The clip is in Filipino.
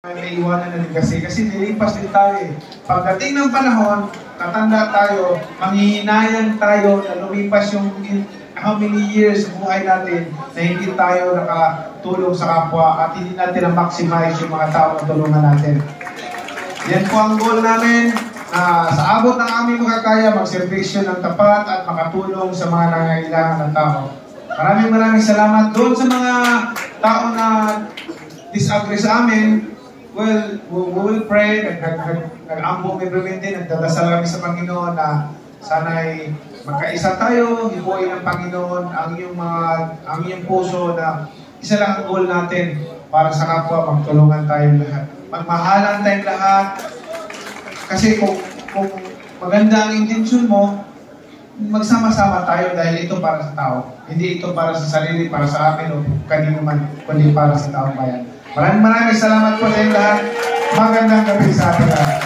May iwanan na din kasi nilipas din tayo eh. Pagdating ng panahon, tatanda tayo, manghihinayang tayo na lumipas yung how many years sa buhay natin na hindi tayo nakatulong sa kapwa at hindi natin na-maximize yung mga tao na tulungan natin. Yan po ang goal namin na sa abot ng aming makakaya, magservisyo ng tapat at makatulong sa mga nangangailangan ng tao. Maraming salamat doon sa mga tao na disagree sa amin. Well, we will pray, nag-ambong implementin, nagdadasal kami sa Panginoon na sana'y magkaisa tayo, hibuin ng Panginoon ang iyong puso na isa lang ang goal natin para sa kapwa, magtulungan tayong lahat. Magmahalan tayong lahat. Kasi kung maganda ang intensyon mo, magsama-sama tayo dahil ito para sa tao. Hindi ito para sa sarili, para sa amin o kanino man, kundi para sa taong bayan. Maraming salamat po sa inyo lahat. Magandang gabi sa atin lahat.